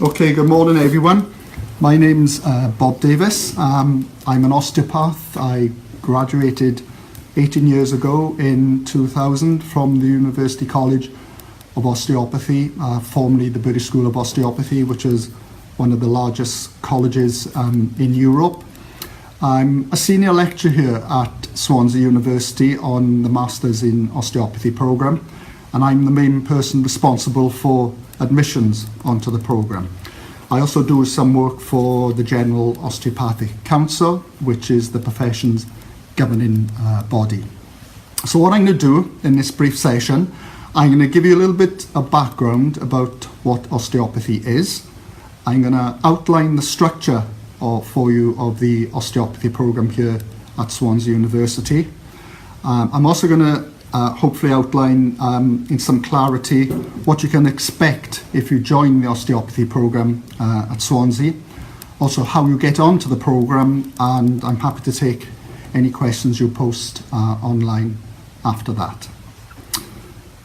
Okay, good morning everyone. My name's Bob Davis. I'm an osteopath. I graduated 18 years ago in 2000 from the University College of Osteopathy, formerly the British School of Osteopathy, which is one of the largest colleges in Europe. I'm a senior lecturer here at Swansea University on the Masters in Osteopathy programme, and I'm the main person responsible for admissions onto the programme. I also do some work for the General Osteopathic Council, which is the profession's governing body. So what I'm going to do in this brief session, I'm going to give you a little bit of background about what osteopathy is. I'm going to outline the structure for you of the osteopathy programme here at Swansea University. I'm also going to hopefully outline in some clarity what you can expect if you join the osteopathy programme at Swansea. Also how you get onto the programme, and I'm happy to take any questions you post online after that.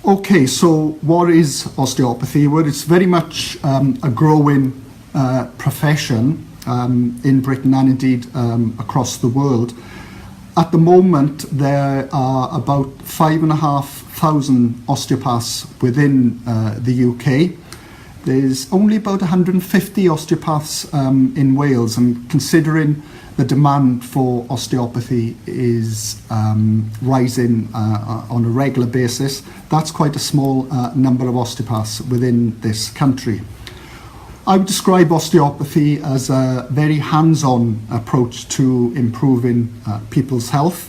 Okay, so what is osteopathy? Well, it's very much a growing profession in Britain and indeed across the world. At the moment, there are about 5,500 osteopaths within the UK. There's only about 150 osteopaths in Wales, and considering the demand for osteopathy is rising on a regular basis, that's quite a small number of osteopaths within this country. I would describe osteopathy as a very hands-on approach to improving people's health.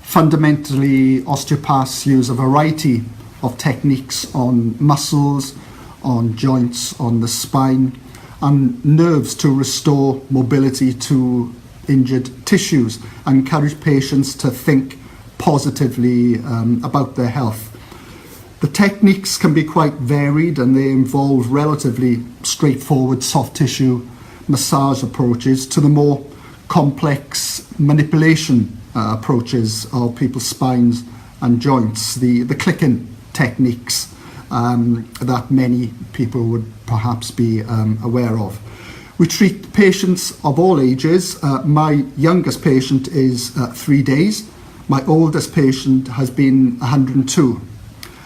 Fundamentally, osteopaths use a variety of techniques on muscles, on joints, on the spine, and nerves to restore mobility to injured tissues and encourage patients to think positively about their health. The techniques can be quite varied, and they involve relatively straightforward soft tissue massage approaches to the more complex manipulation approaches of people's spines and joints, the clicking techniques that many people would perhaps be aware of. We treat patients of all ages. My youngest patient is 3 days. My oldest patient has been 102.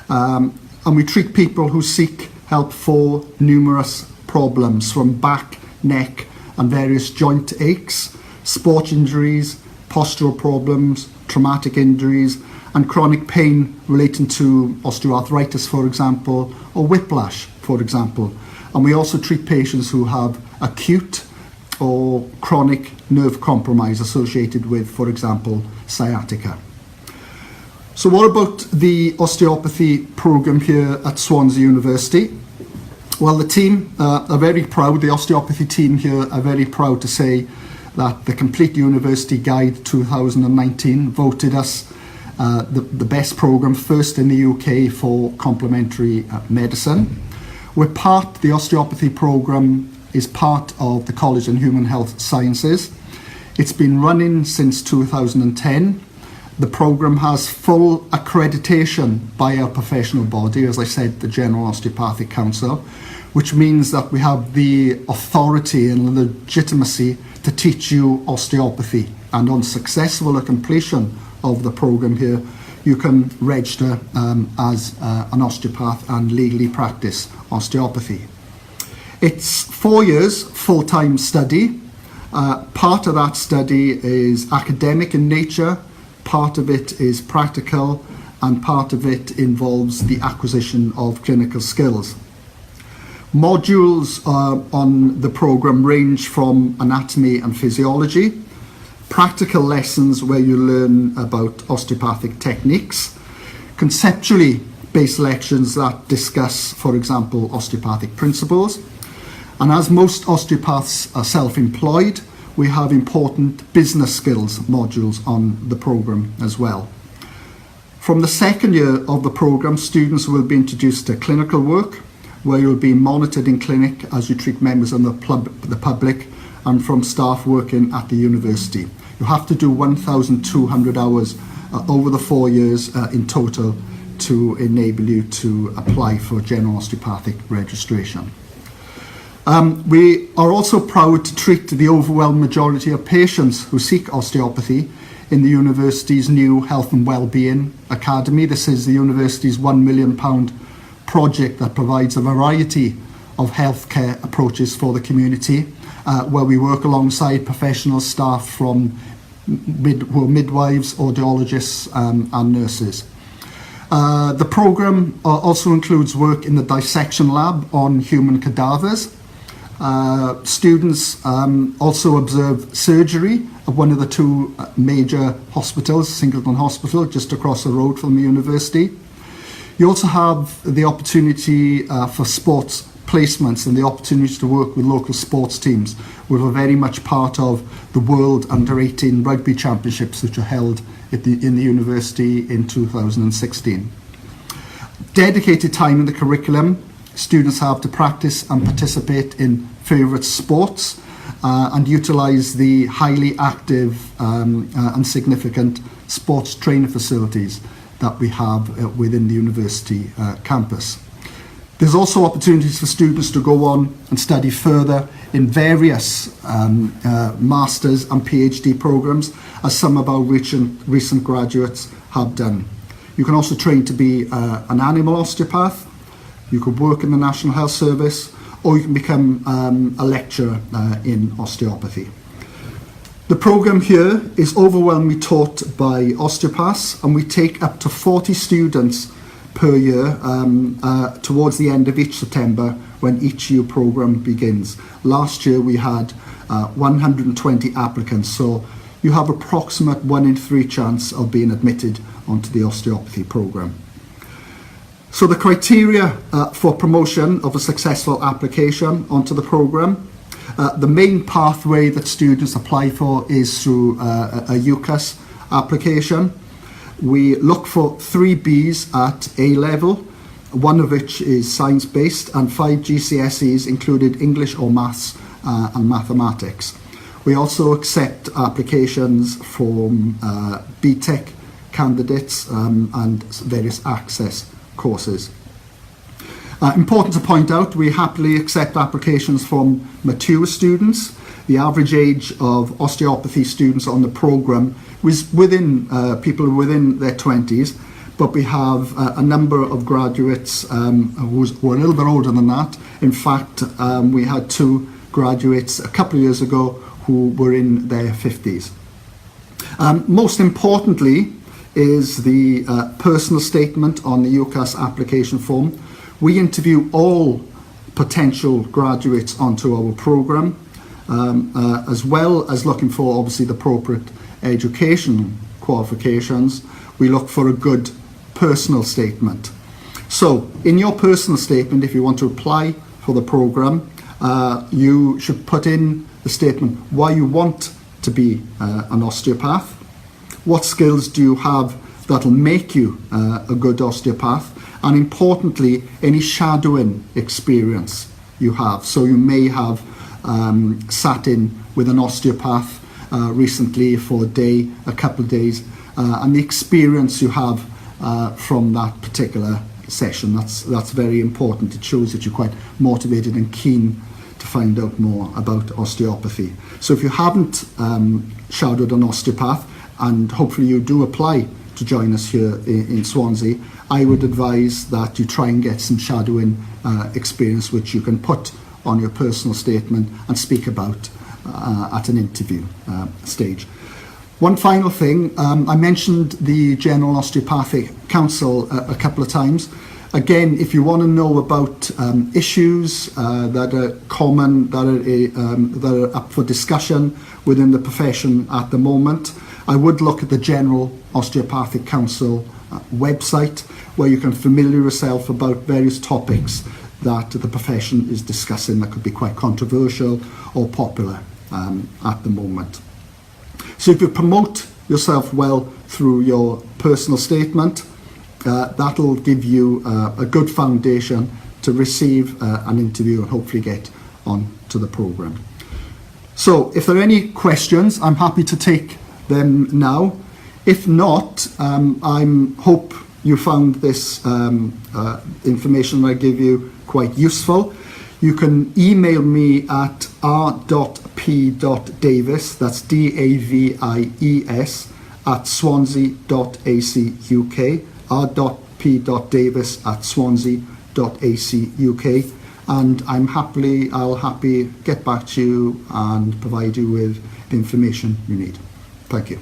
And we treat people who seek help for numerous problems, from back, neck and various joint aches, sport injuries, postural problems, traumatic injuries and chronic pain relating to osteoarthritis, for example, or whiplash, for example. And we also treat patients who have acute or chronic nerve compromise associated with, for example, sciatica. So what about the osteopathy programme here at Swansea University? Well, the team are very proud, the osteopathy team here are very proud to say that the Complete University Guide 2019 voted us the best programme, first in the UK for complementary medicine. The osteopathy programme is part of the College of Human Health Sciences. It's been running since 2010. The programme has full accreditation by our professional body, as I said, the General Osteopathic Council, which means that we have the authority and legitimacy to teach you osteopathy. And on successful completion of the programme here, you can register as an osteopath and legally practice osteopathy. It's 4 years full-time study. Part of that study is academic in nature, part of it is practical, and part of it involves the acquisition of clinical skills. Modules on the programme range from anatomy and physiology, practical lessons where you learn about osteopathic techniques, conceptually based lections that discuss, for example, osteopathic principles. And as most osteopaths are self-employed, we have important business skills modules on the programme as well. From the second year of the programme, students will be introduced to clinical work, where you'll be monitored in clinic as you treat members of the public and from staff working at the university. You have to do 1,200 hours over the 4 years in total to enable you to apply for general osteopathic registration. We are also proud to treat the overwhelming majority of patients who seek osteopathy in the university's new Health and Wellbeing Academy. This is the university's £1 million project that provides a variety of healthcare approaches for the community, where we work alongside professional staff from who are midwives, audiologists and nurses. The programme also includes work in the dissection lab on human cadavers. Students also observe surgery at one of the two major hospitals, Singleton Hospital, just across the road from the university. You also have the opportunity for sports placements and the opportunity to work with local sports teams, which are very much part of the World Under-18 Rugby Championships, which are held in the university in 2016. Dedicated time in the curriculum, students have to practice and participate in favourite sports and utilise the highly active and significant sports training facilities that we have within the university campus. There's also opportunities for students to go on and study further in various Masters and PhD programmes, as some of our recent graduates have done. You can also train to be an animal osteopath, you could work in the National Health Service, or you can become a lecturer in osteopathy. The programme here is overwhelmingly taught by osteopaths, and we take up to 40 students per year towards the end of each September when each year programme begins. Last year we had 120 applicants, so you have approximate 1 in 3 chance of being admitted onto the osteopathy programme. So the criteria for promotion of a successful application onto the programme, the main pathway that students apply for is through a UCAS application. We look for 3 Bs at A level, one of which is science-based, and 5 GCSEs included English or Maths and Mathematics. We also accept applications from BTEC candidates and various access courses. Important to point out, we happily accept applications from mature students. The average age of osteopathy students on the programme was within people within their 20s, but we have a number of graduates who are a little bit older than that. In fact, we had 2 graduates a couple of years ago who were in their 50s. Most importantly is the personal statement on the UCAS application form. We interview all potential graduates onto our programme, as well as looking for obviously the appropriate education qualifications. We look for a good personal statement. So in your personal statement, if you want to apply for the programme, you should put in the statement why you want to be an osteopath, what skills do you have that'll make you a good osteopath, and importantly, any shadowing experience you have. So you may have sat in with an osteopath recently for a day, a couple of days, and the experience you have from that particular session. That's very important. It shows that you're quite motivated and keen to find out more about osteopathy. So if you haven't shadowed an osteopath, and hopefully you do apply to join us here in Swansea, I would advise that you try and get some shadowing experience which you can put on your personal statement and speak about at an interview stage. One final thing, I mentioned the General Osteopathic Council a couple of times. Again, if you want to know about issues that are common, that are up for discussion within the profession at the moment, I would look at the General Osteopathic Council website, where you can familiarise yourself about various topics that the profession is discussing that could be quite controversial or popular at the moment. So if you promote yourself well through your personal statement, that'll give you a good foundation to receive an interview and hopefully get on to the programme. So if there are any questions, I'm happy to take them now. If not, I hope you found this information I give you quite useful. You can email me at r.p.davis, that's Davies, at swansea.ac.uk, r.p.davis@swansea.ac.uk, and I'll happy get back to you and provide you with the information you need. Thank you.